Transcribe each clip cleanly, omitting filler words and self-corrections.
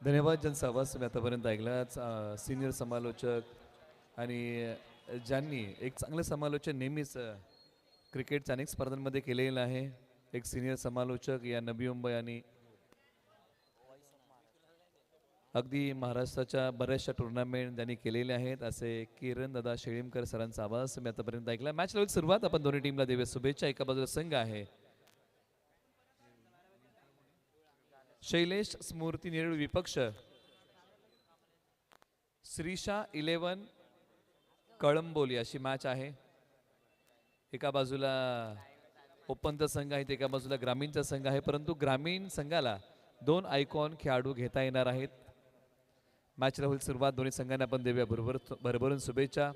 धन्यवाद ज्यांचा आवाज तुम्ही आतापर्यंत ऐकलाच. सिनियर समालोचक आणि ज्यांनी एक चांगलं समालोचन नेहमीच क्रिकेटच्या अनेक स्पर्धांमध्ये केलेलं आहे. एक सिनियर समालोचक या नवी मुंबई आणि अगदी महाराष्ट्राच्या बऱ्याचशा टुर्नामेंट त्यांनी केलेले आहेत. असे किरण दादा शेळीमकर सरांचा आवाज तुम्ही आतापर्यंत ऐकला. मॅच लेवल सुरुवात आपण दोन्ही टीमला देऊया शुभेच्छा. एका बाजूला संघ आहे शैलेश स्मृती नेहरू, विपक्ष श्रीशा 11 कळंबोली अशी मॅच आहे. एका बाजूला ओपनचा संघ आहे, एका बाजूला ग्रामीणचा संघ आहे. परंतु ग्रामीण संघाला 2 आयकॉन खेळाडू घेता येणार आहेत. मॅचला होईल सुरुवात. दोन्ही संघांना आपण देऊया भरभरून शुभेच्छा.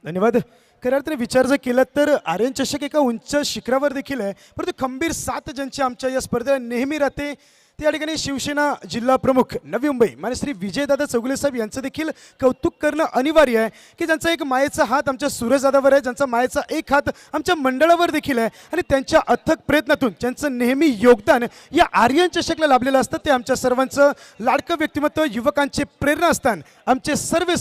धन्यवाद. खऱ्या अर्थाने विचार जर केला तर आर्यन चषक एका उंच शिखरावर देखील आहे, परंतु खंबीर साथ ज्यांची आमच्या या स्पर्धेला नेहमी राहते त्या ठिकाणी शिवसेना जिल्हा प्रमुख नवी मुंबई माने श्री विजयदादा चौगुले साहेब यांचं देखील कौतुक करणं अनिवार्य आहे की ज्यांचा एक मायेचा हात आमच्या सूरजदादावर आहे, ज्यांचा मायेचा एक हात आमच्या मंडळावर देखील आहे आणि त्यांच्या अथक प्रयत्नातून ज्यांचं नेहमी योगदान या आर्यन चषकला लाभलेलं असतं ते आमच्या सर्वांचं लाडकं व्यक्तिमत्व, युवकांचे प्रेरणा असताना आमचे सर्व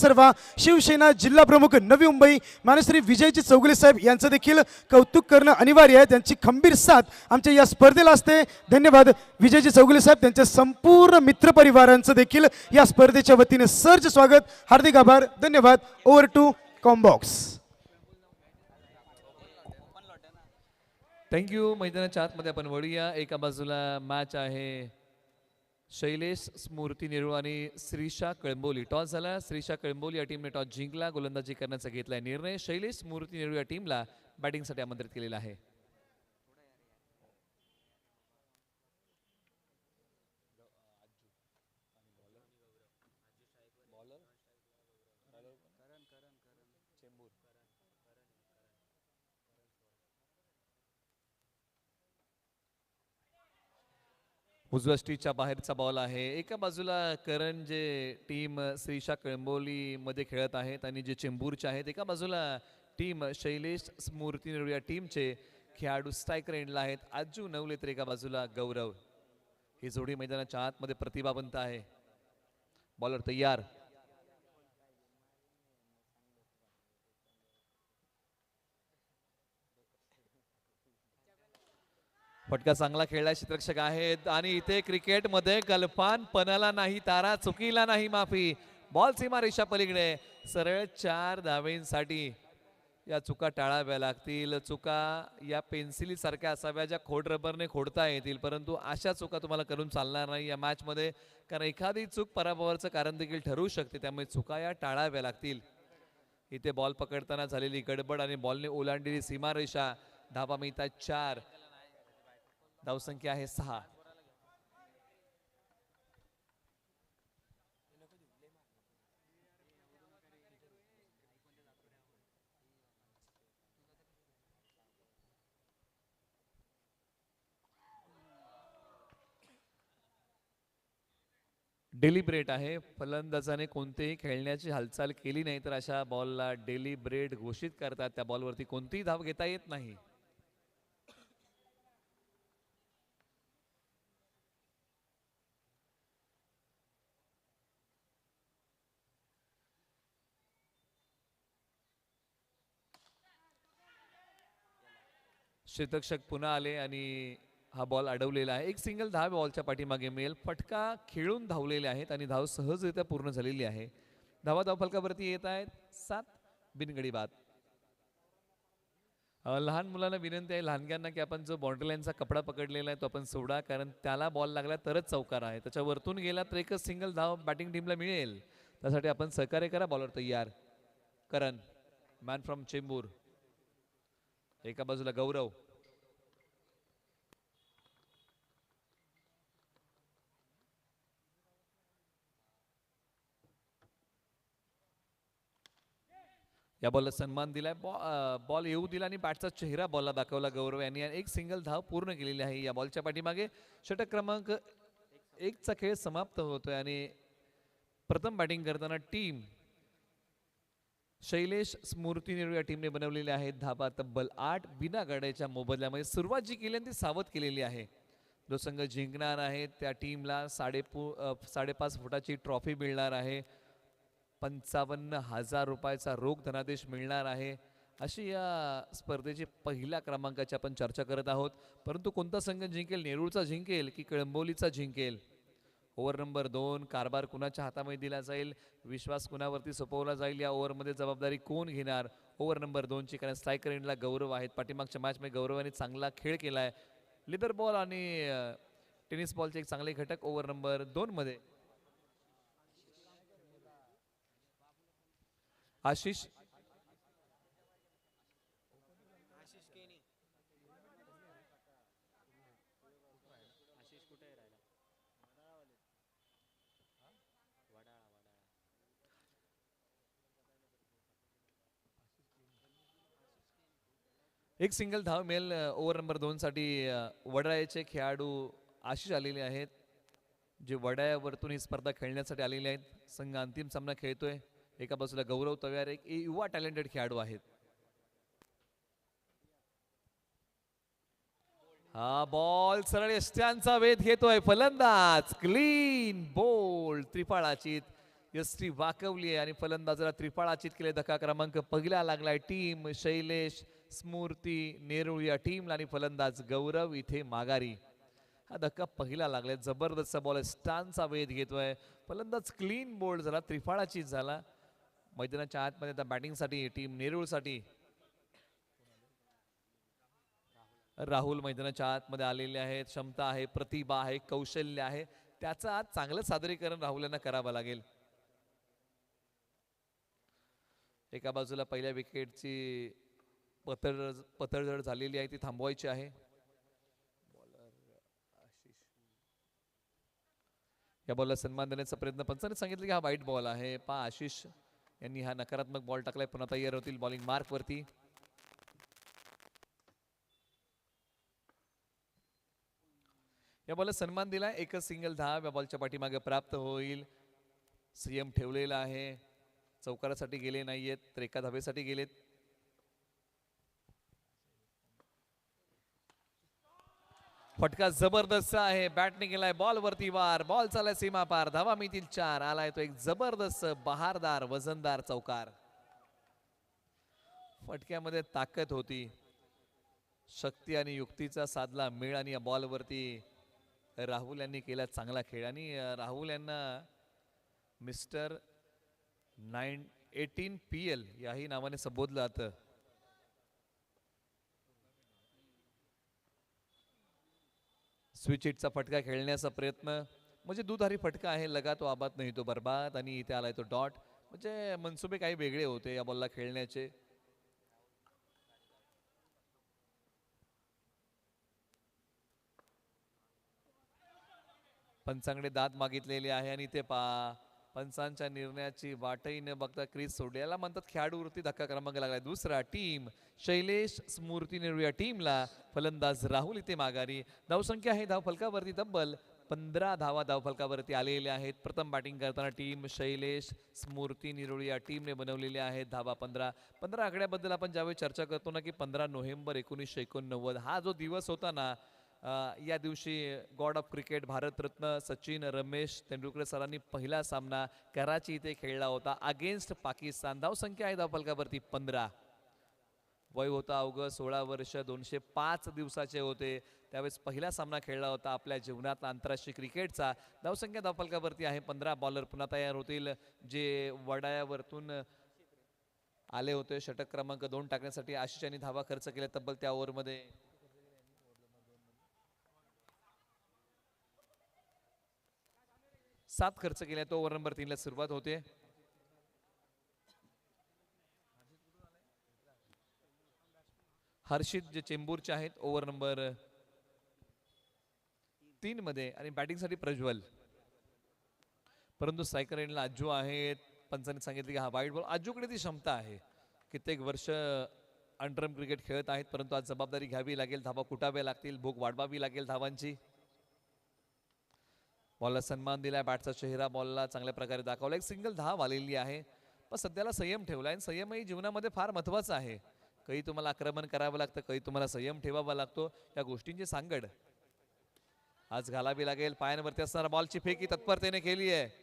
शिवसेना जिल्हा प्रमुख नवी मुंबई माने श्री विजयजी चौगुले साहेब यांचं देखील कौतुक करणं अनिवार्य आहे. त्यांची खंबीर साथ आमच्या या स्पर्धेला असते. धन्यवाद विजयजी चौगुले साहेब. त्यांच्या संपूर्ण मित्रपरिवारांचं देखील या स्पर्धेच्या वतीने सर्च स्वागत, हार्दिक आभार, धन्यवाद. Over to Combox. थँक्यू. मैदानाच्या आतमध्ये आपण वळूया. एका बाजूला मॅच आहे शैलेश स्मृती नेहरू आणि श्रीशा कळंबोली. टॉस झाला. श्रीशा कळंबोली या टीमने टॉस जिंकला, गोलंदाजी करण्याचा घेतलाय निर्णय. शैलेश स्मृती नेहरू या टीमला बॅटिंगसाठी आमंत्रित केलेला आहे. उजव्या स्टिचच्या बाहेरचा बॉल आहे. एका बाजूला करण जे टीम श्रीशा कळंबोली मध्ये खेळत आहेत आणि जे चेंबूरचे आहेत, एका बाजूला टीम शैलेश स्मृती नेहरू या टीमचे खेळाडू स्ट्रायकर एंडला आहेत. आजू नवले तर एका बाजूला गौरव. ही जोडी मैदानाच्या आतमध्ये प्रतिभावंत आहे. बॉलर तयार. फटका चांगला खेळला, क्षेत्ररक्षक आहेत आणि इथे क्रिकेटमध्ये गलफानपणाला नाही, तारा चुकीला नाही माफी. बॉल सीमारेषा पलीकडे. सरळ 4 धावेंसाठी या चुका टाळाव्या लागतील. चुका या पेन्सिली सारख्या असाव्या ज्या खोड रबरने खोडता येतील, परंतु अशा चुका तुम्हाला करून चालणार नाही या मॅच मध्ये, कारण एखादी चूक पराभवाचं कारण देखील ठरू शकते. त्यामुळे चुका या टाळाव्या लागतील. इथे बॉल पकडताना झालेली गडबड आणि बॉलने ओलांडलेली सीमारेषा. धावा मिळतात 4. धावसंख्या आहे 6. डेलिब्रेट आहे. फलंदाजाने कोणतेही खेळण्याची हालचाल केली नाही तर अशा बॉलला डेलिब्रेट घोषित करतात. त्या बॉलवरती कोणतीही धाव घेता येत नाही. क्षेत्ररक्षक पुन्हा आले आणि हा बॉल अडवलेला आहे. एक सिंगल धाव बॉलच्या पाठीमागे मिळेल. फटका खेळून धावलेले आहेत आणि धाव सहजरित्या पूर्ण झालेली आहे. धावा धावफलकावरती येत आहेत 7. बिनगडी बाद. लहान मुलांना विनंती आहे, लहानग्यांना, की आपण जो बाउंड्री लाईनचा कपडा पकडलेला आहे तो आपण सोडा, कारण त्याला बॉल लागला तरच चौकार आहे. त्याच्या वरतून गेला तर एकच सिंगल धाव बॅटिंग टीमला मिळेल. त्यासाठी आपण सहकार्य करा. बॉलर तयार. करण, मॅन फ्रॉम चेंबूर. एका बाजूला गौरव. या बॉलला सन्मान दिलाय. बॉल येऊ दिला आणि बॅटचा चेहरा बॉलला दाखवला गौरव यांनी आणि एक सिंगल धाव पूर्ण केलेली आहे. या बॉलच्या पाठीमागे षटक क्रमांक 1चा खेळ समाप्त होतोय आणि प्रथम बॅटिंग करताना टीम शैलेश स्मृती नेहरू या टीमने बनवलेले आहेत धाबा तब्बल 8 बिना गाड्याच्या मोबदल्यामध्ये. सुरुवात जी केली ती सावध केलेली आहे. जो संघ जिंकणार आहे त्या टीमला 5.5 फुटाची ट्रॉफी मिळणार आहे. 55,000 रुपयाचा रोख धनादेश मिळणार आहे. अशी या स्पर्धेची पहिल्या क्रमांकाची आपण चर्चा करत आहोत. परंतु कोणता संघ जिंकेल, नेरूळचा जिंकेल की कळंबोलीचा जिंकेल? ओव्हर नंबर 2 कारभार कुणाच्या हातामध्ये दिला जाईल, विश्वास कुणावरती सोपवला जाईल, या ओव्हरमध्ये जबाबदारी कोण घेणार? ओव्हर नंबर 2ची कारण स्ट्रायकर एंडला गौरव आहेत. पाठीमागच्या मॅचमध्ये गौरवाने चांगला खेळ केलाय. लिदर बॉल आणि टेनिस बॉलचे एक चांगले घटक ओव्हर नंबर 2 मध्ये. आशिष एक सिंगल धाव मिळेल. ओव्हर नंबर 2 साठी वडाळ्याचे खेळाडू आशिष आलेले आहेत, जे वडाळ्यावरतून ही स्पर्धा खेळण्यासाठी आलेले आहेत. संघ अंतिम सामना खेळतोय. एका बाजूला गौरव तव्यार एक युवा टॅलेंटेड खेळाडू आहेत. हा बॉल सरळ यष्ट्यांचा वेध घेतोय फलंदाज. क्लीन बोल्ड त्रिफळाचीत यष्टी वाकवली आहे आणि फलंदाजाला त्रिफळाचीत केले. धक्का क्रमांक पहिला लागलाय टीम शैलेश स्मृती नेरूळ या टीमला आणि फलंदाज गौरव इथे माघारी. हा धक्का पहिला लागलाय. जबरदस्त बॉल स्टानचा वेध घेतोय. फलंदाज क्लीन बोल्ड झाला, त्रिफळाचीत झाला. मैदानाच्या आतमध्ये आता बॅटिंगसाठी टीम नेरूळसाठी राहुल मैदानाच्या आतमध्ये आलेले आहेत. क्षमता आहे, प्रतिभा आहे, कौशल्य आहे. त्याचं आज चांगलं सादरीकरण राहुल यांना करावं लागेल. एका बाजूला पहिल्या विकेटची पतळजड झालेली आहे, ती थांबवायची आहे. या बॉलला सन्मान देण्याचा प्रयत्न पंचाने सांगितलं की हा वाईट बॉल आहे. आशिष यांनी हा नकारात्मक बॉल टाकलाय. पुन्हा तयार होतील बॉलिंग मार्क वरती. या बॉलला सन्मान दिलाय. एकच सिंगल धाव या बॉलच्या पाठीमागे प्राप्त होईल. सीएम ठेवलेला आहे. चौकारासाठी गेले नाहीयेत तर एका धावेसाठी गेलेत. फटका जबरदस्त आहे. बॅटने केलाय बॉल वरती वार. बॉल चालाय सीमा पार. धावा मिळतील 4. आलाय तो एक जबरदस्त बहारदार वजनदार चौकार. फटक्यामध्ये ताकद होती, शक्ती आणि युक्तीचा साधला मेळ आणि या बॉल वरती राहुल यांनी केला चांगला खेळ. आणि राहुल यांना मिस्टर 18 PL याही नावाने संबोधलं जातं. स्विच हिटचा फटका खेळण्याचा प्रयत्न म्हणजे दुधारी फटका आहे. लगा तो आबाद नाही तो बर्बाद. आणि इथे आलाय तो डॉट. म्हणजे मनसुबे काही वेगळे होते या बॉलला खेळण्याचे. पंचांकडे दाद मागितलेली आहे आणि ते पंचांच्या निर्णयाची वाटही न बघता क्रीज सोडली. याला म्हणतात खेळाडूवरती धक्का क्रमांक लागलाय. दुसरा टीम शैलेश स्मृती नेहरू या टीमला फलंदाज राहुल इथे माघारी. धावसंख्या आहे धावफलकावरती तब्बल 15 धावा धावफलकावरती आलेल्या आहेत. प्रथम बॅटिंग करताना टीम शैलेश स्मृती नेहरू या टीमने बनवलेल्या आहेत धावा 15. 15 आकड्याबद्दल आपण ज्यावेळी चर्चा करतो ना की 15 नोव्हेंबर 1989 हा जो दिवस होता ना, या दिवशी God of cricket Bharat Ratna Sachin Ramesh Tendulkar सरांनी पहिला सामना कराची इथे खेळला होता अगेन्स्ट पाकिस्तान. धावसंख्या आहे धावफलकावरती 15. वय होता अवघं 16 वर्ष. 205 दिवसाचे होते त्यावेळेस पहिला सामना खेळला होता आपल्या जीवनात आंतरराष्ट्रीय क्रिकेटचा. धावसंख्या धावफलकावरती आहे 15. बॉलर पुन्हा तयार होतील जे वडाळ्यावरतून आले होते षटक क्रमांक 2 टाकण्यासाठी. आशिष यांनी धावा खर्च केल्या तब्बल त्या ओव्हरमध्ये. 7 खर्च केल्या. तो ओव्हर नंबर 3 ला सुरुवात होते. हर्षित जे चेंबूरचे आहेत ओव्हर नंबर 3 मध्ये आणि बॅटिंगसाठी प्रज्वल. परंतु स्ट्रायकर एंडला अज्जू आहेत. पंचांनी सांगितले की हा वाईट बॉल. अज्जूकडे ती क्षमता आहे कित्येक वर्ष अंडरम क्रिकेट खेळत आहेत, परंतु आज जबाबदारी घ्यावी लागेल, धावा कुटाव्या लागतील, भूक वाढवावी लागेल धावांची. बॉलला सन्मान दिलाय, बॅटचा चेहरा बॉलला चांगल्या प्रकारे दाखवला, एक सिंगल धाव आलेली आहे. पण सध्याला संयम ठेवलाय आणि संयमही जीवनामध्ये फार महत्वाचा आहे. काही तुम्हाला आक्रमण करावं लागतं, काही तुम्हाला संयम ठेवावा लागतो. या गोष्टींची सांगड आज घालावी लागेल. पायांवरती असणारा बॉलची फेकी तत्परतेने केली आहे.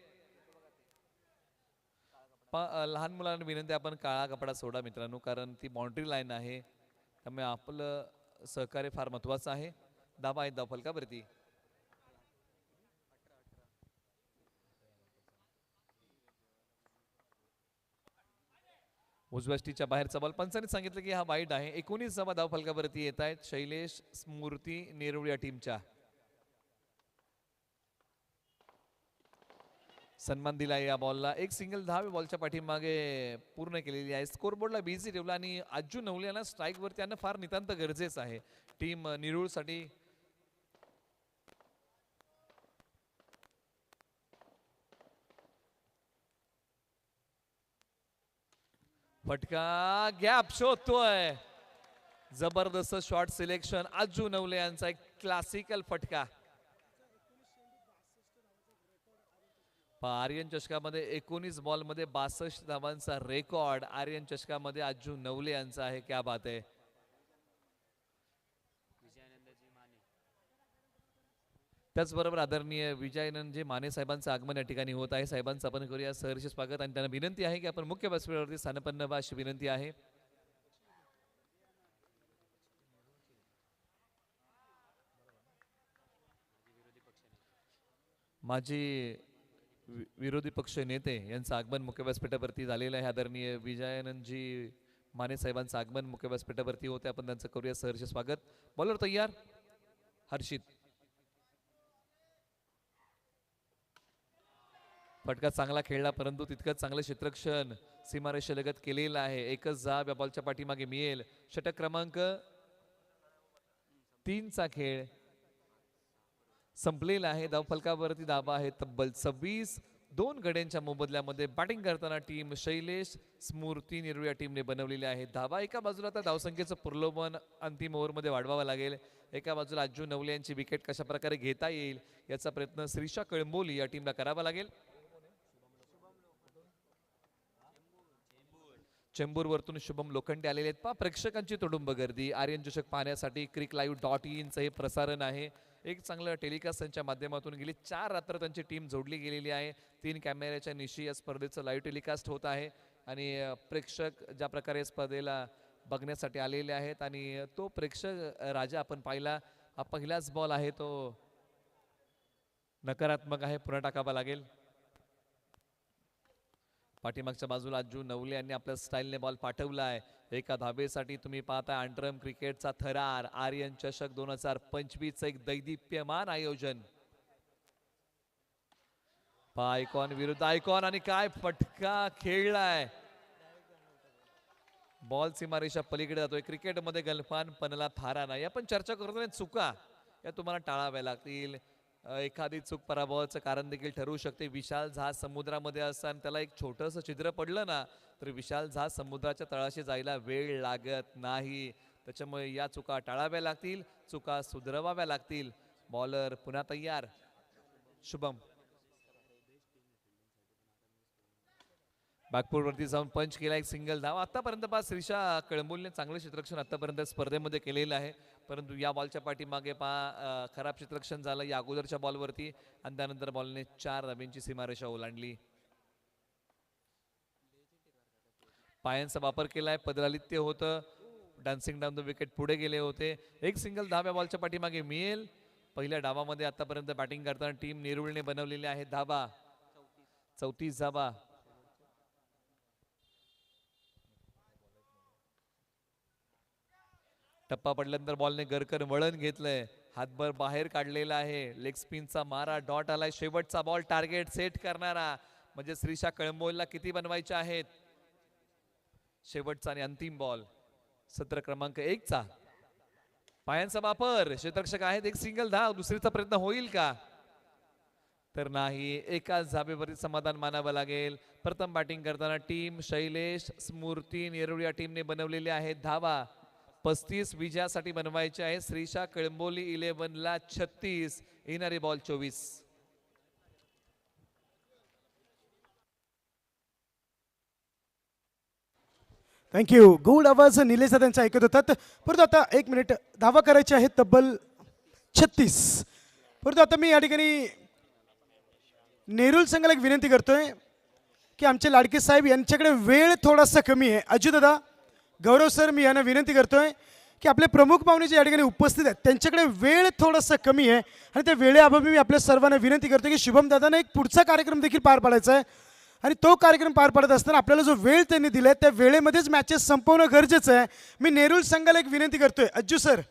लहान मुलांना विनंती, आपण काळा कपडा सोडा मित्रांनो, कारण ती बाउंड्री लाईन आहे, त्यामुळे आपलं सहकार्य फार महत्वाचं आहे. धावा आहेत धावफलकावरती. उजव्या स्टीच्या बाहेरचा बॉल, पंचांनी सांगितलं की हा वाईट आहे. 19 धावा धावफलकावरती येत आहेत शैलेश स्मृती नेरुळ या टीमच्या. सन्मान दिला या बॉलला, एक सिंगल धाव बॉलच्या पाठीमागे पूर्ण केलेली आहे. स्कोरबोर्डला बिझी ठेवला आणि अज्जू नवलेला स्ट्राईक वरती आणणं फार नितांत गरजेचं आहे टीम निरुळसाठी. फटका गॅप शोधतोय, जबरदस्त शॉट सिलेक्शन. अज्जू नवले यांचा एक क्लासिकल फटका. आर्यन चषकामध्ये 19 बॉल मध्ये 62 धावांचा रेकॉर्ड आर्यन चषकामध्ये अज्जू नवले यांचा आहे. क्या बात आहे. त्याचबरोबर आदरणीय विजयानंदजी माने साहेबांचं आगमन या ठिकाणी होत आहे. साहेबांचं आपण करूया सहर्ष स्वागत आणि त्यांना विनंती आहे की आपण मुख्य व्यासपीठावरती स्थानपन्न व्हा अशी विनंती आहे. माजी विरोधी पक्ष नेते यांचं आगमन मुख्य व्यासपीठावरती झालेलं आहे. आदरणीय विजयानंदजी माने साहेबांचं आगमन मुख्य व्यासपीठावरती होते, आपण त्यांचं करूया सहर्ष स्वागत. बॉलर तयार हर्षित. फटका चांगला खेळला, परंतु तितकंच चांगलं क्षेत्ररक्षण सीमारेषेलगत केलेलं आहे. एकच धाव या बॉलच्या पाठीमागे मिळेल. षटक क्रमांक 3 चा खेळ संपलेला आहे. धावफलकावरती धावा आहे तब्बल 26. 2 गड्यांच्या मोबदल्यामध्ये बॅटिंग करताना टीम शैलेश स्मृती नेरुळ या टीमने बनवलेली आहे. धावा एका बाजूला आता धावसंख्येचं प्रलोभन अंतिम ओव्हरमध्ये वाढवावं लागेल. एका बाजूला अज्जू नवले यांची विकेट कशा प्रकारे घेता येईल याचा प्रयत्न श्रीषा कळंबोली या टीमला करावा लागेल. चेंबूर वरतून शुभम लोखंडे आलेले आहेत. प्रेक्षकांची तुडुंब गर्दी आर्यन चषक पाहण्यासाठी cricklive.in चं हे प्रसारण आहे. एक चांगलं टेलिकास्ट त्यांच्या माध्यमातून गेली 4 रात्र त्यांची टीम जोडली गेलेली आहे. 3 कॅमेऱ्याच्या निशी या स्पर्धेचं लाईव्ह टेलिकास्ट होत आहे आणि प्रेक्षक ज्या प्रकारे स्पर्धेला बघण्यासाठी आलेले आहेत आणि तो प्रेक्षक राजा आपण पाहिला. हा पहिलाच बॉल आहे तो नकारात्मक आहे, पुन्हा टाकावा लागेल. पाठीमागच्या बाजूला अज्जू नवले यांनी आपल्या स्टाईलने बॉल पाठवलाय. एका धाबेसाठी तुम्ही पाहताय अंडरम क्रिकेटचा थरार आर्यन चषक 2025 एक दैदिप्यमान आयोजन. आयकॉन विरुद्ध आयकॉन आणि काय फटका खेळलाय. बॉल सीमारेषा पलीकडे जातोय. क्रिकेटमध्ये गलफानपणाला थारा नाही. आपण चर्चा करतोय चुका या तुम्हाला टाळाव्या लागतील. एखादी चूक पराभवाचं कारण देखील ठरू शकते. विशाल जहाज समुद्रामध्ये असताना त्याला एक छोटंसं छिद्र पडलं ना तर विशाल जहाज समुद्राच्या तळाशी जायला वेळ लागत नाही. त्याच्यामुळे या चुका टाळाव्या लागतील, चुका सुधाराव्या लागतील. बॉलर पुन्हा तयार शुभम. बॅकफूटवरती जाऊन पंच केला, एक सिंगल धाव. आतापर्यंत श्रीषा कळंबोलीने चांगलं क्षेत्ररक्षण आतापर्यंत स्पर्धेमध्ये केलेलं आहे, परंतु या बॉलच्या पाठीमागे खराब क्षेत्ररक्षण झालं या अगोदरच्या बॉलवरती आणि त्यानंतर बॉलने 4 धाब्यांची सीमारेषा ओलांडली. पायांचा वापर केलाय, पदरालित्य होतं, डान्सिंग डाऊन द विकेट पुढे गेले होते. एक सिंगल धाव या बॉलच्या पाठीमागे मिळेल. पहिल्या डावामध्ये आतापर्यंत बॅटिंग करताना टीम नेरुळने बनवलेली आहे धाबा 34 धाबा. टप्पा पडल्यानंतर बॉलने गरकर वळण घेतलंय, हातभर बाहेर काढलेला आहे. लेग स्पिनचा मारा, डॉट आलाय. शेवटचा बॉल टार्गेट सेट करणारा म्हणजे श्रीषा कळंबोलीला किती बनवायचे आहेत. शेवटचा आणि अंतिम बॉल सत्र क्रमांक 1 चा. पायांचा वापर, क्षेत्ररक्षक आहेत, एक सिंगल धाव. दुसरीचा प्रयत्न होईल का. तर नाही, एकाच धाबेवरती समाधान मानावं लागेल. प्रथम बॅटिंग करताना टीम शैलेश स्मृती नेरुळ या टीमने बनवलेली आहे धावा 35 विजयासाठी बनवायचे आहे. श्रीशा कळंबोली 11ला 36, येणारे बॉल 24. थँक्यू. गोड आवाज निलेश दादांचा ऐकत होतात. परंतु आता 1 मिनिट धावा करायची आहे तब्बल 36. परंतु आता मी या ठिकाणी नेरुल संघाला एक विनंती करतोय की आमचे लाडके साहेब यांच्याकडे वेळ थोडासा कमी आहे. अजू दादा, गौरव सर, मी यांना विनंती करतोय की आपले प्रमुख पाहुणे जे या ठिकाणी उपस्थित आहेत त्यांच्याकडे वेळ थोडासा कमी आहे आणि त्या वेळेअभावी मी आपल्या सर्वांना विनंती करतो की शुभम दादांना एक पुढचा कार्यक्रम देखील पार पाडायचा आहे आणि तो कार्यक्रम पार पाडत असताना आपल्याला जो वेळ त्यांनी दिलाय त्या वेळेमध्येच मॅचेस संपवणं गरजेचं आहे. मी नेरुल संघाला एक विनंती करतोय अज्जू सर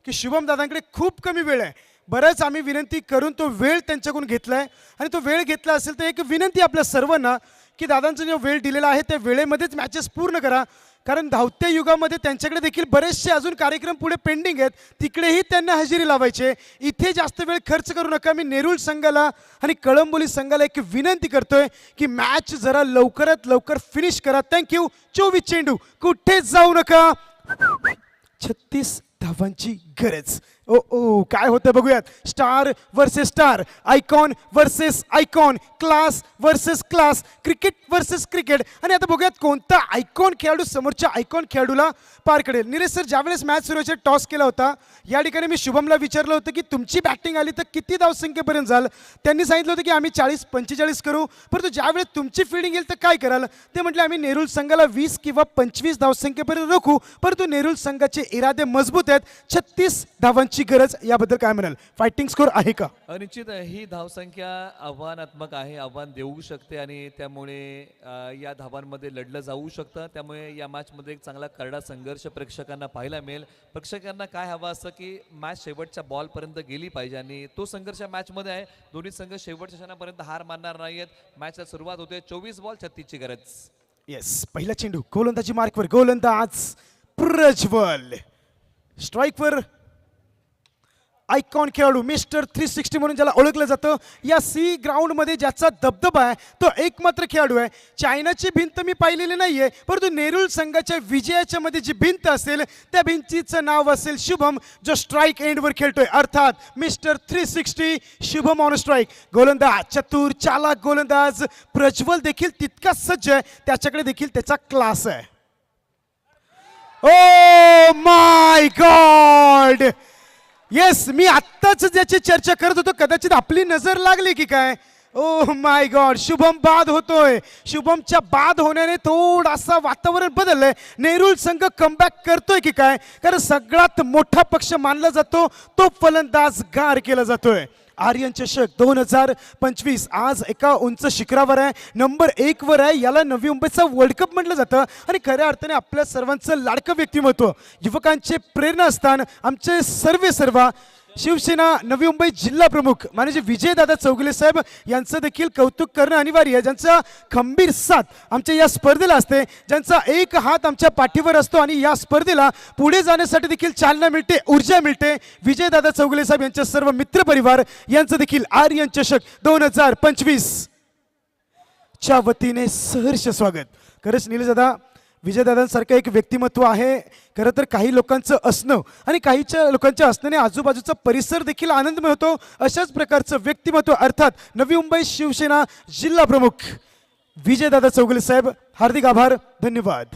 की शुभम दादांकडे खूप कमी वेळ आहे. बरंच आम्ही विनंती करून तो वेळ त्यांच्याकडून घेतलाय आणि तो वेळ घेतला असेल तर एक विनंती आपल्या सर्वांना की दादांचा जो वेळ दिलेला आहे त्या वेळेमध्येच मॅचेस पूर्ण करा. कारण धावत्या युगामध्ये त्यांच्याकडे देखील बरेचसे अजून कार्यक्रम पुढे पेंडिंग आहेत, तिकडेही त्यांना हजेरी लावायचे. इथे जास्त वेळ खर्च करू नका. मी नेरुळ संघाला आणि कळंबोली संघाला एक विनंती करतोय की मॅच जरा लवकरात लवकर फिनिश करा. थँक्यू. 24 चेंडू, कुठे जाऊ नका. 36 धावांची गरज. ओ ओ, काय होतं बघूयात. Star versus star, icon versus icon, class versus class, cricket versus cricket. आणि आता बघूयात कोणता आयकॉन खेळाडू समोरच्या आयकॉन खेळाडूला पार करेल. निलेश सर, ज्यावेळेस मॅच सुरू व्हायची टॉस केला होता या ठिकाणी मी शुभमला विचारलं होतं की तुमची बॅटिंग आली तर किती धावसंख्येपर्यंत जाल. त्यांनी सांगितलं होतं की आम्ही 40-45 करू. परंतु ज्यावेळेस तुमची फिल्डिंग येईल तर काय कराल. ते म्हटले आम्ही नेरुळ संघाला 20 किंवा 25 धावसंख्येपर्यंत रोखू. परंतु नेरुळ संघाचे इरादे मजबूत आहेत. 36 धावांची गरज. याबद्दल काय म्हणाल. फायटिंग स्कोर आहे का. निश्चित ही धावसंख्या आव्हानात्मक आहे, आव्हान देऊ शकते आणि त्यामुळे या धावांमध्ये लढलं जाऊ शकतं. त्यामुळे या मॅचमध्ये एक चांगला करडा संघर्ष प्रेक्षकांना पाहायला मिळेल. प्रेक्षकांना काय हवं असं की मॅच शेवटच्या बॉलपर्यंत गेली पाहिजे आणि तो संघर्ष मॅचमध्ये आहे. दोन्ही संघ शेवटच्या क्षणापर्यंत हार मानणार नाहीयेत. मॅचला सुरुवात होते. 24 बॉल 36ची गरज. येस, पहिला चेंडू गोलंदाजी मार्कवर. गोलंदाज प्रज्वल. स्ट्राईकवर आयकॉन खेळाडू मिस्टर 360 म्हणून ज्याला ओळखलं जातं. या सी ग्राउंडमध्ये ज्याचा दबदबा आहे तो एकमात्र खेळाडू आहे. चायनाची भिंत मी पाहिलेली नाहीये, परंतु नेरुळ संघाच्या विजयाच्या मध्ये जी भिंत असेल त्या भिंतीचं नाव असेल शुभम, जो स्ट्राईक एंडवर खेळतोय, अर्थात मिस्टर 360 शुभम ऑन स्ट्राईक. गोलंदाज चतुर चालाक गोलंदाज प्रज्वल देखील तितकाच सज्ज आहे, त्याच्याकडे देखील त्याचा क्लास आहे. Oh my God. येस, मी आत्ताच ज्याची चर्चा करत होतो कदाचित आपली नजर लागली की काय. ओ माय गॉड, शुभम बाद होतोय. शुभमच्या बाद होण्याने थोडासा वातावरण बदललंय. नेरुळ संघ कमबॅक करतोय की काय, कारण सगळ्यात मोठा पक्ष मानला जातो तो फलंदाज गार केला जातोय. आर्यन चषक 2025 आज एका उंच शिखरावर आहे, नंबर 1 वर आहे. याला नवी मुंबईचा वर्ल्ड कप म्हटलं जातं आणि खऱ्या अर्थाने आपल्या सर्वांचं लाडकं व्यक्तिमत्व, युवकांचे प्रेरणास्थान, आमचे सर्वा शिवसेना नवी मुंबई जिल्हा प्रमुख माननीय विजयदादा चौगुले साहेब यांचं देखील कौतुक करणं अनिवार्य आहे. ज्यांचा खंबीर साथ आमच्या या स्पर्धेला असते, ज्यांचा एक हात आमच्या पाठीवर असतो आणि या स्पर्धेला पुढे जाण्यासाठी देखील चालना मिळते, ऊर्जा मिळते. विजयदादा चौगुले साहेब यांच्या सर्व मित्रपरिवार यांचं देखील आर्यन चषक 2025 च्या वतीने सहर्ष स्वागत. खरंच निलेश दादा, विजयदादांसारखं एक व्यक्तिमत्व आहे. खरं तर काही लोकांचं असणं आणि काहीच्या लोकांच्या असण्याने आजूबाजूचा परिसर देखील आनंदमय होतो. अशाच प्रकारचं व्यक्तिमत्व अर्थात नवी मुंबई शिवसेना जिल्हा प्रमुख विजयदादा चौगुले साहेब, हार्दिक आभार, धन्यवाद.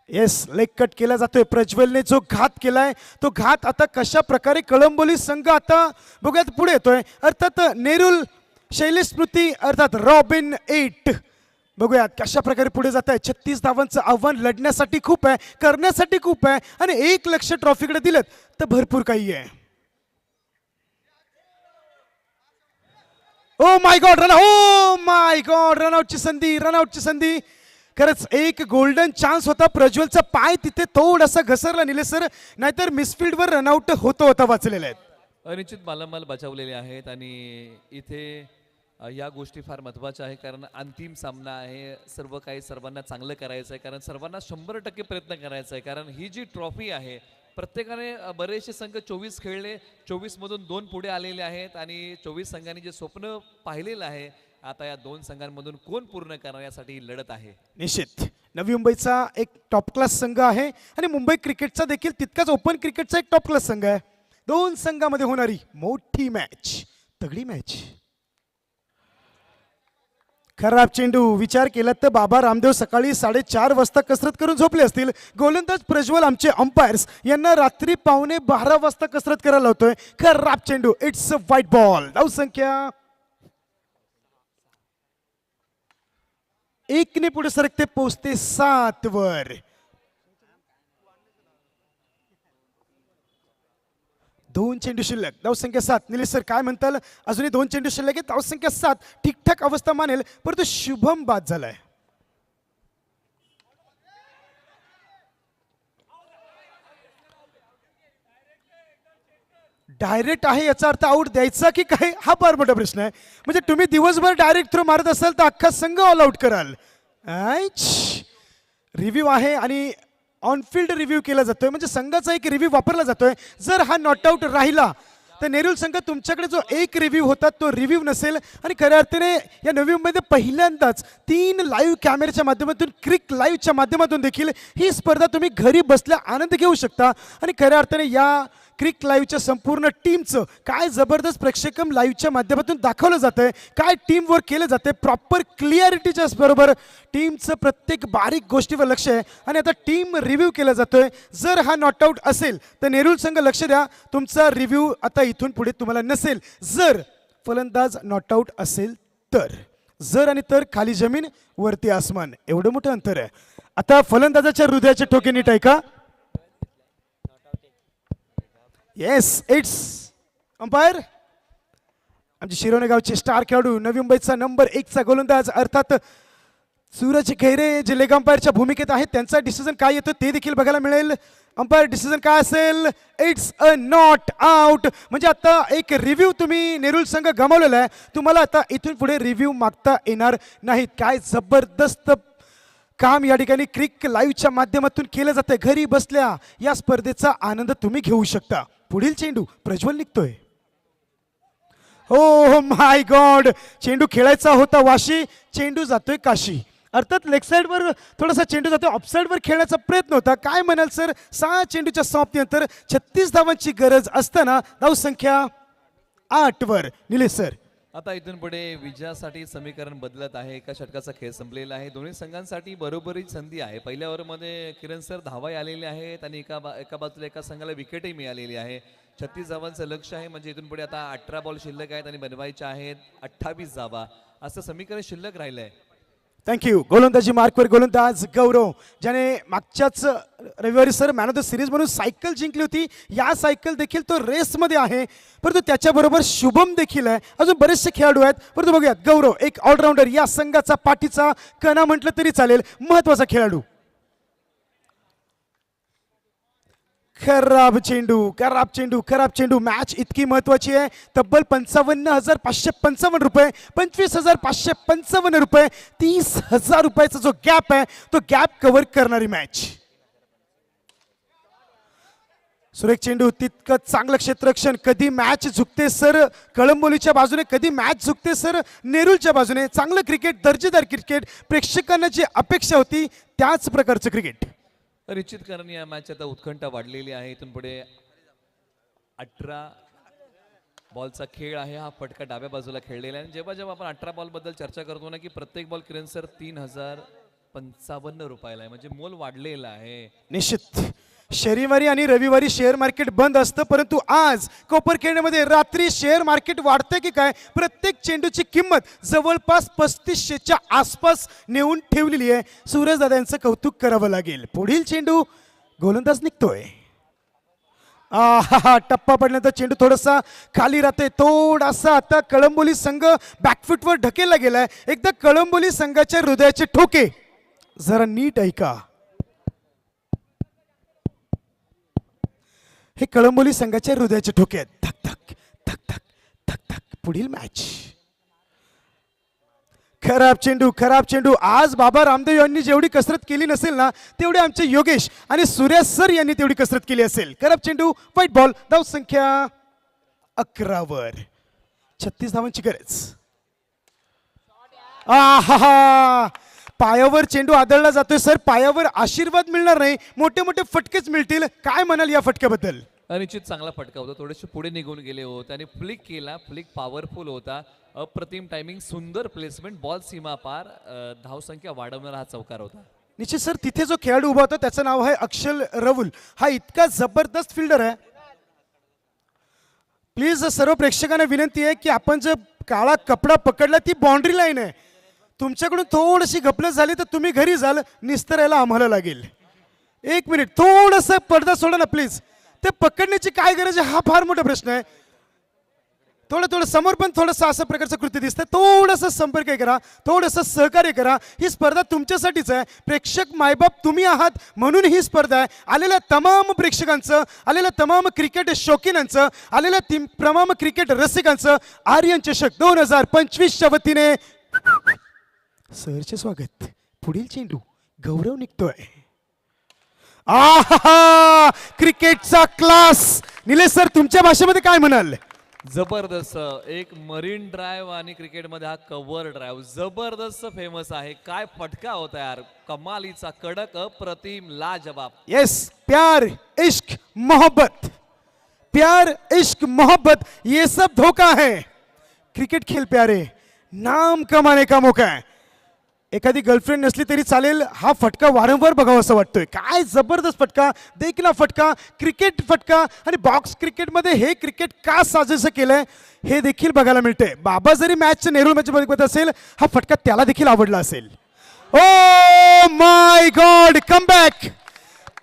येस, लेग कट केला जातोय. प्रज्वलने जो घात केलाय तो घात आता कशा प्रकारे कळंबोली संघ आता बघूयात पुढे येतोय. अर्थात नेरुळ शैलेश स्मृती अर्थात रॉबिन 8 बघूयात कशा प्रकारे पुढे जात आहे. 36 धावांचं आव्हान लढण्यासाठी खूप आहे, करण्यासाठी खूप आहे आणि 1 लक्ष ट्रॉफीकडे दिलं तर भरपूर काही आहे. Oh my God, oh my God, रनआउटची संधी. खरंच एक गोल्डन चान्स होता. प्रज्वलचा पाय तिथे थोडासा घसरला निलेश सर, नाहीतर मिसफिल्डवर रनआउट होता वाचलेले आहेत. अनिश्चित मालामाल बचावलेले आहेत आणि इथे या गोष्टी फार महत्त्वाच्या आहे, कारण अंतिम सामना आहे. सर्व काही सर्वांना चांगलं करायचं आहे, कारण सर्वांना 100% प्रयत्न करायचा आहे. कारण ही जी ट्रॉफी आहे प्रत्येकाने बरेचसे संघ 24 खेळले, 24 मधून 2 पुढे आलेले आहेत आणि 24 संघांनी जे स्वप्न पाहिलेलं आहे आता या 2 संघांमधून कोण पूर्ण करणार यासाठी ही लढत आहे. निश्चित नवी मुंबईचा एक टॉप क्लास संघ आहे आणि मुंबई क्रिकेटचा देखील तितकाच ओपन क्रिकेटचा एक टॉप क्लास संघ आहे. 2 संघामध्ये होणारी मोठी मॅच, तगडी मॅच. खराब चेंडू. विचार केला तर बाबा रामदेव सकाळी 4:30 वाजता कसरत करून झोपले असतील. गोलंदाज प्रज्वल आमचे अंपायर्स यांना रात्री 11:15 वाजता कसरत करायला लावतोय. खराब चेंडू. It's a white ball. धावसंख्या 1 ने पुढे सरकते, पोहोचते 7 वर. 2 चेंडू शिल्लक. धावसंख्या 7. निलेश सर काय म्हणताल? अजूनही 2 चेंडू शिल्लक आहे. धावसंख्या 7. ठीकठाक अवस्था मानेल, परंतु शुभम बाद झालाय. डायरेक्ट आहे याचा अर्थ आउट द्यायचा की काय, हा फार मोठा प्रश्न आहे. म्हणजे तुम्ही दिवसभर डायरेक्ट थ्रो मारत असाल तर अख्खा संघ ऑल आउट कराल. रिव्ह्यू आहे आणि ऑनफिल्ड रिव्ह्यू केला जातोय, म्हणजे संघाचा एक रिव्ह्यू वापरला जातोय. जर हा नॉट आउट राहिला तर नेरूल संघ तुमच्याकडे जो एक रिव्ह्यू होता तो रिव्ह्यू नसेल. आणि खऱ्या अर्थाने या नवी मुंबईमध्ये पहिल्यांदाच 3 लाईव्ह कॅमेऱ्याच्या माध्यमातून, क्रिक लाईव्हच्या माध्यमातून देखील ही स्पर्धा तुम्ही घरी बसल्या आनंद घेऊ शकता. आणि खऱ्या अर्थाने या क्रिक लाईव्हच्या संपूर्ण टीमचं काय जबरदस्त प्रेक्षकम लाईव्हच्या माध्यमातून दाखवलं जातंय, काय टीम वर्क केलं जाते, प्रॉपर क्लिअरिटीच्या बरोबर टीमचं प्रत्येक बारीक गोष्टीवर लक्ष आहे. आणि आता टीम रिव्ह्यू केला जातोय. जर हा नॉट आउट असेल तर नेरूल संघ लक्ष द्या, तुमचा रिव्ह्यू आता इथून पुढे तुम्हाला नसेल. जर फलंदाज नॉट आउट असेल तर. जर आणि तर खाली जमीन वरती आसमान, एवढं मोठं अंतर आहे. आता फलंदाजाच्या हृदयाचे ठोके नीट ऐका. येस, इट्स अंपायर आमचे शिरोने गावचे स्टार खेळाडू, नवी मुंबईचा नंबर 1चा गोलंदाज अर्थात सूरज खैरे जे लेग अंपायरच्या भूमिकेत आहेत. त्यांचा डिसिजन काय येतो ते देखील बघायला मिळेल. अंपायर डिसिजन काय असेल? It's a not out. म्हणजे आता एक रिव्ह्यू तुम्ही नेरूल संघ गमावलेला आहे. तुम्हाला आता इथून पुढे रिव्ह्यू मागता येणार नाहीत. काय जबरदस्त काम या ठिकाणी क्रिक लाईव्हच्या माध्यमातून केलं जातं. घरी बसल्या या स्पर्धेचा आनंद तुम्ही घेऊ शकता. पुढील चेंडू प्रज्वल निघतोय. हो माय गॉड, चेंडू खेळायचा होता वाशी, चेंडू जातोय काशी. अर्थात लेग साईडवर थोडासा चेंडू जातोय, ऑफसाईडवर खेळण्याचा प्रयत्न होता. काय म्हणाल सर? 6 चेंडूच्या समाप्तीनंतर 36 धावांची गरज असताना धावसंख्या 8 वर. निलेश सर आता इथून पुढे विजयासाठी समीकरण बदलत आहे. एका षटकाचा खेळ संपलेला आहे. दोन्ही संघांसाठी बरोबरी संधी आहे. पहिल्या ओव्हरमध्ये किरण सर धावा आलेले आहेत आणि एका बाजूला एका संघाला विकेटही मिळालेली आहे. 36 धावांचं लक्ष आहे. म्हणजे इथून पुढे आता 18 बॉल शिल्लक आहेत आणि बनवायच्या आहेत 28 धावा. असं समीकरण शिल्लक राहिलं आहे. थँक्यू. गोलंदाजी मार्कवर गोलंदाज गौरव, ज्याने मागच्याच रविवारी sir man of the series म्हणून सायकल जिंकली होती. या सायकल देखील तो रेसमध्ये आहे, परंतु त्याच्याबरोबर शुभम देखील आहे. अजून बरेचसे खेळाडू आहेत, परंतु बघूयात. गौरव एक ऑलराऊंडर, या संघाचा पाठीचा कणा म्हटलं तरी चालेल, महत्वाचा खेळाडू. खराब चेंडू, खराब चेंडू, खराब चेंडू. मॅच इतकी महत्वाची आहे. तब्बल 55,555 रुपये, 25,555 रुपये, 30,000 रुपयाचा जो गॅप आहे तो गॅप कव्हर करणारी मॅच. सुरेख चेंडू, तितकं चांगलं क्षेत्ररक्षण. कधी मॅच झुकते सर कळंबोलीच्या बाजूने, कधी मॅच झुकते सर नेरूलच्या बाजूने. चांगलं क्रिकेट, दर्जेदार क्रिकेट, प्रेक्षकांना जी अपेक्षा होती त्याच प्रकारचं क्रिकेट. निश्चित कारण या मॅच आता उत्कंठा वाढलेली आहे. इथून पुढे 18 बॉलचा खेळ आहे. हा फटका डाव्या बाजूला खेळलेला आहे. जेव्हा जेव्हा आपण 18 बॉल बद्दल चर्चा करतो ना, की प्रत्येक बॉल किरण सर 3,055 रुपयाला आहे. म्हणजे मोल वाढलेला आहे. निश्चित शनिवारी आणि रविवारी शेअर मार्केट बंद असतं, परंतु आज कोपरखेडमध्ये रात्री शेअर मार्केट वाढतंय की काय? प्रत्येक चेंडूची किंमत जवळपास 3500च्या आसपास नेऊन ठेवलेली आहे. सूरज दादा यांचं कौतुक करावं लागेल. पुढील चेंडू गोलंदाज निघतोय. टप्पा पडल्यानंतर चेंडू थोडासा खाली राहतोय. थोडासा आता कळंबोली संघ बॅकफुटवर ढकेलला गेलाय. एकदा कळंबोली संघाच्या हृदयाचे ठोके जरा नीट ऐका. हे कळंबोली संघाच्या हृदयाचे ठोके आहेत. धक धक धक धक धक धक. पुढील मॅच खराब चेंडू. आज बाबा रामदेव यांनी जेवढी कसरत केली नसेल ना तेवढी आमचे योगेश आणि सूर्या सर यांनी तेवढी कसरत केली असेल. खराब चेंडू, व्हाईट बॉल. धाव संख्या 11 वर. 36 धावांची गरज. आहा, पायावर चेंडू आदळला जातोय सर. पायावर आशीर्वाद मिळणार नाही, मोठे मोठे फटकेच मिळतील. काय म्हणाल या फटक्याबद्दल? अनिश्चित चांगला फटका होता. थोडेसे पुढे निघून गेले हो. त्याने फ्लिक केला. फ्लिक पॉवरफुल होता. अप्रतिम टायमिंग, सुंदर प्लेसमेंट, बॉल सीमा पार. धावसंख्या वाढवणारा हा चौकार होता. निश्चित सर, तिथे जो खेळाडू उभा होता त्याचं नाव आहे अक्षल रवुल. हा इतका जबरदस्त फिल्डर आहे. प्लीज सर्व प्रेक्षकांना विनंती आहे की आपण जो काळा कपडा पकडला ती बाउंड्री लाईन आहे. तुमच्याकडून थोडीशी गफलत झाली तर तुम्ही घरी जाल, निस्तरायला आम्हाला लागेल. 1 मिनिट, थोडंसं पडदा सोडा ना प्लीज. ते पकडण्याची काय गरज आहे हा फार मोठा प्रश्न आहे. थोडं समोर पण थोडंसं असं प्रकारचं कृती दिसतंय. थोडंसं संपर्क करा, थोडंसं सहकार्य करा. ही स्पर्धा तुमच्यासाठीच आहे. प्रेक्षक मायबाप तुम्ही आहात म्हणून ही स्पर्धा आहे. आलेल्या तमाम प्रेक्षकांचं, आलेल्या तमाम क्रिकेट शौकीनांचं, आलेल्या तमाम क्रिकेट रसिकांचं आर्यन चषक 2025च्या वतीने सरचे स्वागत. पुढील चेंडू गौरव निघतोय. आहा, क्रिकेटचा क्लास. निलेश सर, तुमच्या भाषेमध्ये काय म्हणाल? जबरदस्त. एक मरीन ड्राईव्ह आणि क्रिकेटमध्ये हा कव्हर ड्राईव्ह जबरदस्त फेमस आहे. काय फटका होता यार, कमालीचा, कडक, अप्रतिम, लाजवाब. यस, प्यार इश्क मोहब्बत, प्यार इश्क मोहब्बत ये सब धोखा है. क्रिकेट खेल प्यारे, नाम कमाने का मौका है. एखादी गर्लफ्रेंड नसली तरी चालेल, हा फटका वारंवार बघावा असं वाटतोय. काय जबरदस्त फटका, देखना फटका, क्रिकेट फटका. आणि बॉक्स क्रिकेटमध्ये हे क्रिकेट का साजेसं केलंय हे देखील बघायला मिळतंय. बाबा जरी मॅच नेहरू मॅच बघत असेल, हा फटका त्याला देखील आवडला असेल. Oh my God, come back.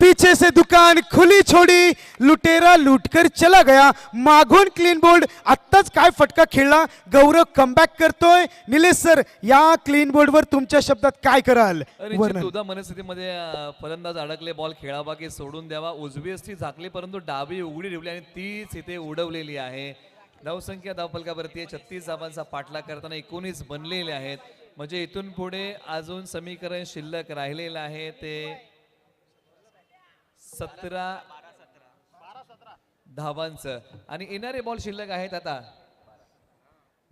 पीछे से दुकान खुली छोडी, लुटेरा लूटकर चला गया. मागून क्लीन बोल्ड. आत्ताच काय फटका खेळला. गौरव कमबॅक करतोय. निलेश सर, या क्लीन बोर्डवर तुमच्या शब्दात काय कराल? दुधा मनस्थितीमध्ये फलंदाज अडकले. बॉल खेळावा की सोडून द्यावा. उजवी असती झाकली परंतु डावी उघडी ठेवली आणि तीच इथे उडवलेली आहे. धावसंख्या धावफलकावरती 36 धावांचा पाठलाग करताना 19 बनलेले आहेत. म्हणजे इथून पुढे अजून समीकरण शिल्लक राहिलेलं आहे ते 17 धावांचं. आणि येणारे बॉल शिल्लक आहेत आता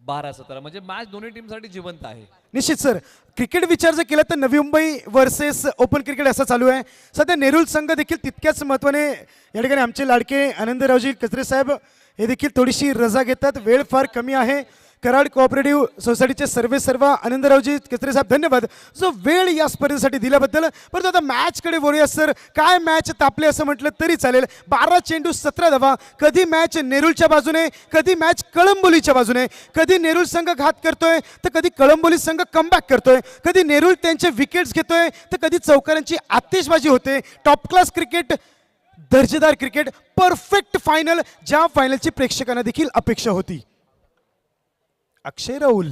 12-17. म्हणजे मॅच दोन्ही टीमसाठी जिवंत आहे. निश्चित सर, क्रिकेट विचार जर केला तर नवी मुंबई वर्सेस ओपन क्रिकेट असं चालू आहे. सध्या नेरुल संघ देखील तितक्याच महत्त्वाने या ठिकाणी आमचे लाडके आनंदरावजी कचरे साहेब हे देखील थोडीशी रजा घेतात. वेळ फार कमी आहे. कराड कोऑपरेटिव्ह सोसायटीचे सर्वेसर्वा आनंदरावजी कचरे साहेब, धन्यवाद जो वेळ या स्पर्धेसाठी दिल्याबद्दल. परंतु आता मॅचकडे बोलूया सर. काय मॅच तापले असं म्हटलं तरी चालेल. 12 चेंडू 17 धावा. कधी मॅच नेरुलच्या बाजूने, कधी मॅच कळंबोलीच्या बाजूने. कधी नेरुल संघ घात करतोय तर कधी कळंबोली संघ कमबॅक करतोय. कधी नेरुल त्यांचे विकेट्स घेतोय तर कधी चौकारांची आतिषबाजी होते. टॉप क्लास क्रिकेट, दर्जेदार क्रिकेट, परफेक्ट फायनल, ज्या फायनलची प्रेक्षकांना देखील अपेक्षा होती. अक्षय राहुल,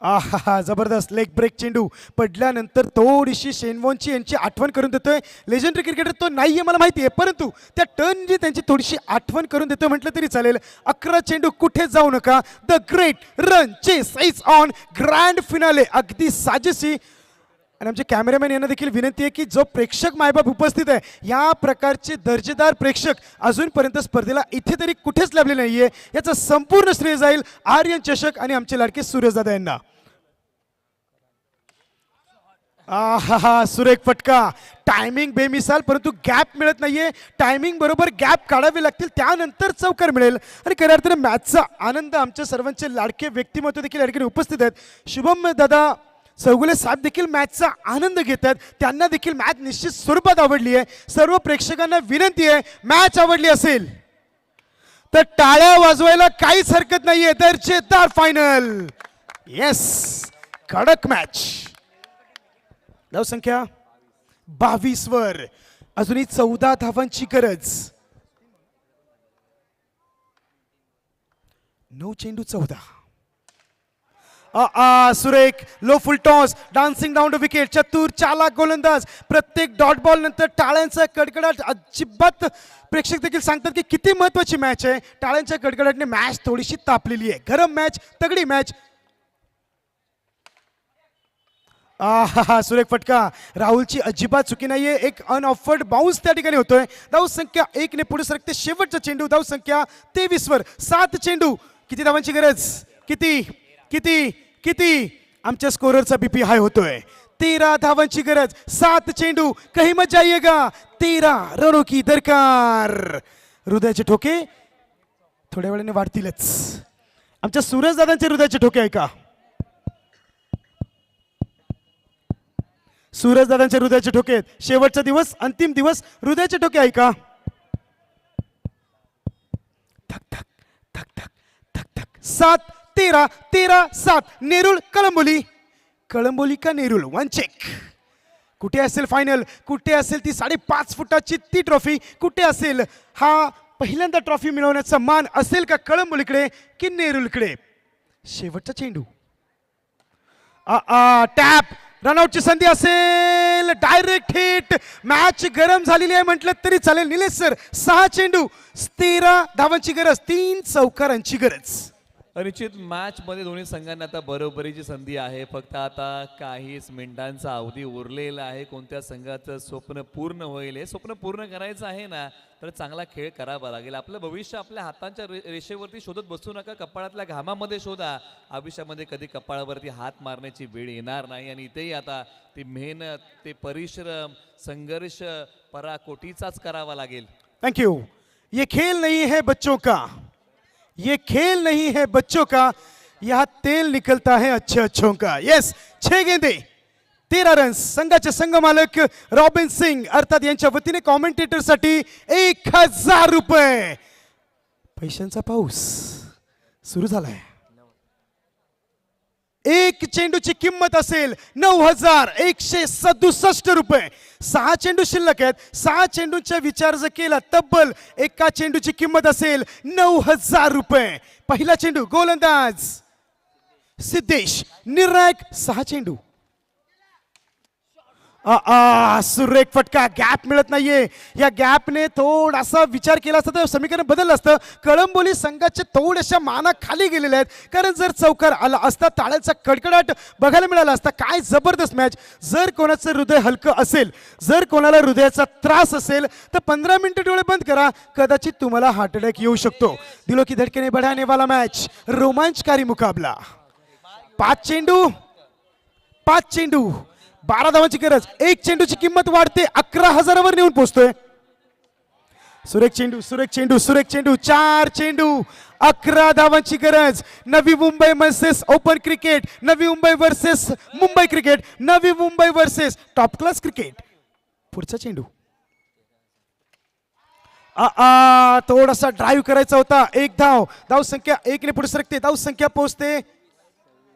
आहा, जबरदस्त लेग ब्रेक चेंडू पडल्यानंतर थोडीशी शेनवॉनची यांची आठवण करून देतोय. लेजेंडरी क्रिकेटर तो नाहीये मला माहिती आहे, परंतु त्या टर्नची त्यांची थोडीशी आठवण करून देतोय म्हटलं तरी चालेल. 11 चेंडू, कुठे जाऊ नका. The great run chase is on. Grand finale अगदी साजेशी. आणि आमचे कॅमेरामॅन यांना देखील विनंती आहे की जो प्रेक्षक मायबाप उपस्थित आहे, या प्रकारचे दर्जेदार प्रेक्षक अजूनपर्यंत स्पर्धेला इथे तरी कुठेच लाभले नाहीये. याचं संपूर्ण श्रेय जाईल आर्यन चषक आणि आमचे लाडके सूर्यदादा यांना. आहा, सुरेख फटका. टायमिंग बेमिसाल, परंतु गॅप मिळत नाहीये. टायमिंग बरोबर गॅप काढावे लागतील, त्यानंतर चौकार मिळेल. आणि खऱ्या अर्थाने मॅचचा आनंद आमच्या सर्वांचे लाडके व्यक्तिमत्व देखील या ठिकाणी उपस्थित आहेत. शुभम दादा चौगुले साहेब देखील मॅचचा आनंद घेत आहेत. त्यांना देखील मॅच निश्चित स्वरूपात आवडली आहे. सर्व प्रेक्षकांना विनंती आहे, मॅच आवडली असेल तर टाळ्या वाजवायला काहीच हरकत नाहीये. दर्जेदार फायनल. येस, कडक मॅच. धावसंख्या 22 वर. अजूनही 14 धावांची गरज. 9 चेंडू 14. सुरेख low full toss, dancing down the wicket. चतुर चालाक गोलंदाज. प्रत्येक डॉट बॉल नंतर टाळ्यांचा कडकडाट. अजिबात प्रेक्षक देखील सांगतात की किती महत्वाची मॅच आहे. टाळ्यांच्या कडकडाटने मॅच थोडीशी तापलेली आहे. गरम मॅच, तगडी मॅच. आहा, सुरेख फटका. राहुलची अजिबात चुकी नाहीये. एक अनऑफर्ड बाउन्स त्या ठिकाणी होतोय. धाव संख्या 1 ने पुढे सरकते. शेवटचा चेंडू धाव संख्या 23 वर. 7 चेंडू. किती धावांची गरज? किती किती किती? आमच्या स्कोररचा बीपी हाय होतोय. 13 धावांची गरज. 7 चेंडू. कही मत जाइएगा. 13 रनों की दरकार. हृदयाचे ठोके थोड्या वेळाने वाढतीलच. आमच्या सूरज दादांचे हृदयाचे ठोके ऐका. सूरज दादांचे हृदयाचे ठोके आहेत. शेवटचा दिवस, अंतिम दिवस. हृदयाचे ठोके ऐका. थक थक थक थक थक थक. 7 13 13 7. नेरुल कळंबोली. कळंबोली का नेरुल? One check. कुठे असेल फायनल? कुठे असेल ती 5.5 फुटाची ती ट्रॉफी? कुठे असेल हा पहिल्यांदा ट्रॉफी मिळवण्याचा मान? असेल का कळंबोलीकडे की नेरुलकडे? शेवटचा चेंडू. टॅप. रनआउटची संधी असेल. Direct hit. मॅच गरम झालेली आहे म्हटलं तरी चालेल. निलेश सर, 6 चेंडू 13 धावांची गरज. 3 चौकारांची गरज. निश्चित मॅच मध्ये दोन्ही संघांना आता बरोबरीची संधी आहे. फक्त आता काहीच मिनिटांचा अवधी उरलेला आहे. कोणत्या संघाचं स्वप्न पूर्ण होईल? हे स्वप्न पूर्ण करायचं आहे ना, तर चांगला खेळ करावा लागेल. आपलं भविष्य आपल्या हातांच्या रेषेवरती शोधत बसू नका. कपाळातल्या घामामध्ये शोधा. आयुष्यामध्ये कधी कपाळावरती हात मारण्याची वेळ येणार नाही. आणि इथेही आता ती मेहनत, ते परिश्रम, संघर्ष पराकोटीचाच करावा लागेल. थँक्यू. ये खेल नहीं है बच्चों का. ये खेल नहीं है बच्चों का. यहाँ तेल निकलता है अच्छे अच्छों का. यस. 6 गेंदे 13 रन्स. संघाचे संघ मालक रॉबिन सिंग अर्थात यांच्या वतीने कॉमेंटेटर साठी 1000 रुपये. पैशांचा पाऊस सुरू झालाय. एक चेंडूची किंमत असेल 9167 रुपये. 6 चेंडू शिल्लक आहेत. 6 चेंडूंचा विचार जर केला तब्बल एका चेंडूची किंमत असेल 9000 रुपये. पहिला चेंडू गोलंदाज सिद्धेश. निर्णायक 6 चेंडू. सुरेख फटका. गॅप मिळत नाहीये. या गॅपने थोडासा विचार केला असता तर समीकरण बदललं असतं. कळंबोली संघाचे थोड्याशा माना खाली गेलेल्या आहेत. कारण जर चौकार आला असता टाळ्याचा कडकडाट बघायला मिळाला असता. काय जबरदस्त मॅच. जर कोणाचं हृदय हलकं असेल, जर कोणाला हृदयाचा त्रास असेल तर 15 मिनिटं डोळे बंद करा. कदाचित तुम्हाला हार्ट अटॅक येऊ शकतो. दिलो की धडकेने बढ़ाने वाला मॅच. रोमांचकारी मुकाबला. 5 चेंडू 12 धावांची गरज. एक चेंडूची किंमत वाढते. 11,000 वर नेऊन पोहोचतोय. सुरेख चेंडू 4 चेंडू 11 धावांची गरज. नवी Mumbai versus open cricket. Navi Mumbai versus Mumbai cricket. Navi Mumbai versus top class cricket. पुढचा चेंडू. थोडासा ड्राईव्ह करायचा होता. 1 धाव. धाव संख्या 1 ने पुढे सरकते. धाव संख्या पोहोचते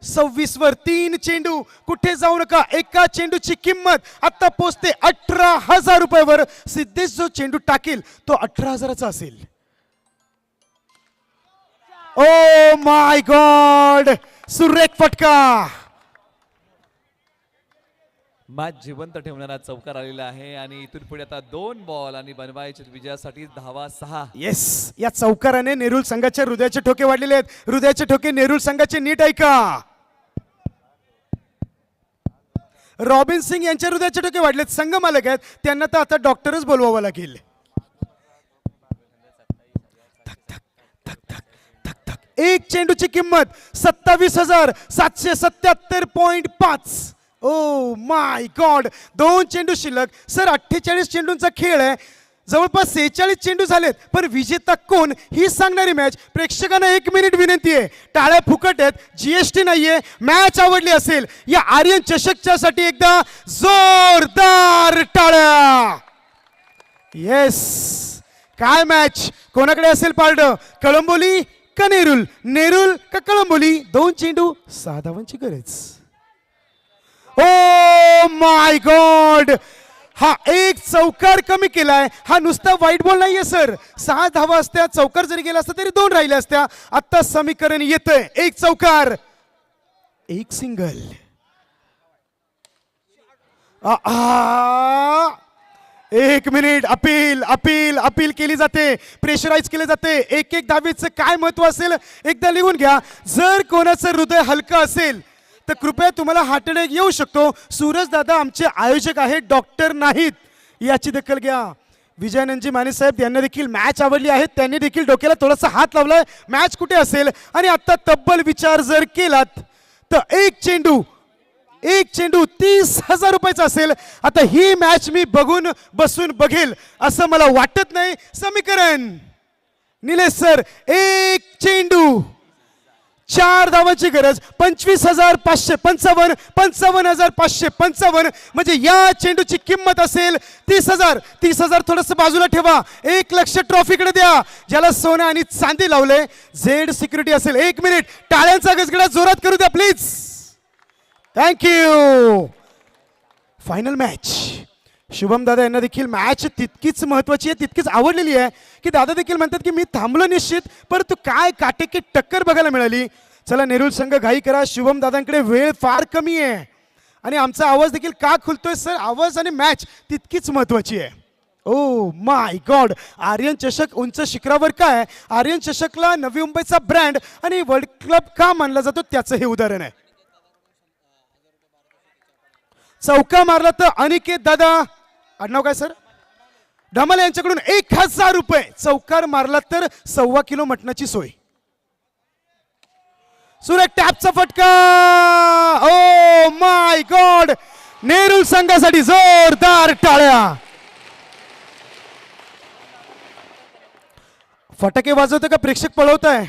26 वर. 3 चेंडू. कुठे जाऊ नका. एका चेंडूची किंमत आता पोहोचते 18,000 रुपयावर. सिद्धेश जो चेंडू टाकेल तो 18,000चा असेल. Oh my God. सुरेख फटका. मॅच जिवंत ठेवणारा चौकार आलेला आहे. आणि इथून पुढे आता 2 बॉल आणि बनवायचे विजयासाठी धावा 6. येस. या चौकाराने नेरुल संघाच्या हृदयाचे ठोके वाढलेले आहेत. हृदयाचे ठोके नेरुल संघाचे. नीट ऐका. रॉबिन सिंग यांच्या हृदयाचे ठोके वाढलेत. संघ मालक आहेत त्यांना तर आता डॉक्टरच बोलवावं लागेल. एक चेंडूची किंमत 27,777.5. Oh my God. 2 चेंडू शिल्लक. सर 48 चेंडूंचा खेळ आहे. जवळपास 46 चेंडू झालेत. पण विजेता कोण ही सांगणारी मॅच. प्रेक्षकांना 1 मिनिट विनंती आहे. टाळ्या फुकट आहेत. जीएसटी नाहीये. मॅच आवडली असेल या आर्यन चषकच्या साठी एकदा जोरदार टाळ्या. येस. काय मॅच. कोणाकडे असेल पारडं. कळंबोली का नेरुल? नेरुल का कळंबोली? 2 चेंडू 6 धावांची गरज. Oh my God. हा एक चौकार कमी केलाय. हा नुसता व्हाईट बॉल नाहीये सर. 6 धावा असत्या. चौकार जरी गेला असता तरी 2 राहिल्या असत्या. आता समीकरण येतंय. 1 चौकार 1 सिंगल. 1 मिनिट. अपील केली जाते. प्रेशराईज केले जाते. एक धावेचं काय महत्व असेल एकदा लिहून घ्या. जर कोणाचं हृदय हलकं असेल तर कृपया तुम्हाला हार्ट अटॅक येऊ शकतो. सूरज दादा आमचे आयोजक आहेत, डॉक्टर नाहीत, याची दखल घ्या. विजयानंदजी माने साहेब यांना देखील मॅच आवडली आहे, त्यांनी देखील डोक्याला थोडासा हात लावलाय. मॅच कुठे असेल आणि आता तब्बल विचार जर केलात तर एक चेंडू 30,000 रुपयाचा असेल. आता ही मॅच मी बसून बघेल असं मला वाटत नाही. समीकरण निलेश सर, एक चेंडू 4 धावांची गरज, 25,555, 55,555, म्हणजे या चेंडूची किंमत असेल 30,000. 30,000 थोडंसं बाजूला ठेवा, 1,00,000 ट्रॉफीकडे द्या, ज्याला सोनं आणि चांदी लावले. झेड सिक्युरिटी असेल. 1 मिनिट, टाळ्यांचा गजगडा जोरात करू द्या please. Thank you. Final match. Shubham दादा यांना देखील मॅच तितकीच महत्वाची आहे, तितकीच आवडलेली आहे की दादा देखील म्हणतात की मी थांबलो निश्चित, परंतु काय काटेकी टक्कर बघायला मिळाली. चला नेरूळ संघ घाई करा, शुभम दादांकडे वेळ फार कमी आहे आणि आमचा आवाज देखील का खुलतोय सर. आवाज आणि मॅच तितकीच महत्वाची आहे. ओ माय गॉड, आर्यन चषक उंच शिखरावर काय. आर्यन चषकला नवी मुंबईचा ब्रँड आणि वर्ल्ड क्लब का मानला जातो त्याचं हे उदाहरण आहे. चौका मारला तर अनिकेत दादा, आडनाव काय सर, धमाल यांच्याकडून 1,000 रुपये. चौकार मारला तर 1.25 किलो मटणाची सोय. सुरेख टॅपचा फटका. ओ माय गॉड, नेरूळ संघासाठी जोरदार टाळ्या. फटाके वाजवतं का प्रेक्षक पळवत आहे.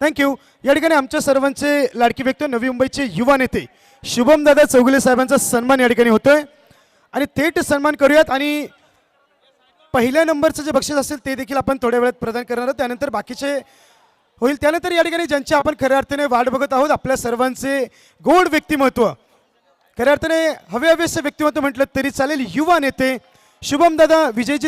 थँक्यू. या ठिकाणी आमच्या सर्वांचे लाडकी व्यक्ती नवी मुंबईचे युवा नेते शुभम दादा चौगुले साहेबांचा सन्मान या ठिकाणी होतोय आणि थेट सन्मान करूयात. आणि पहिल्या नंबरचं जे बक्षीस असेल ते देखील आपण थोड्या वेळात प्रदान करणार आहोत, त्यानंतर बाकीचे होईल. त्यानंतर या ठिकाणी ज्यांची आपण खऱ्या अर्थाने वाट बघत आहोत, आपल्या सर्वांचे गोड व्यक्तिमत्व, खऱ्या अर्थाने हवे हवेसे व्यक्तिमत्व म्हटलं तरी चालेल, युवा नेते शुभम दादा विजयजी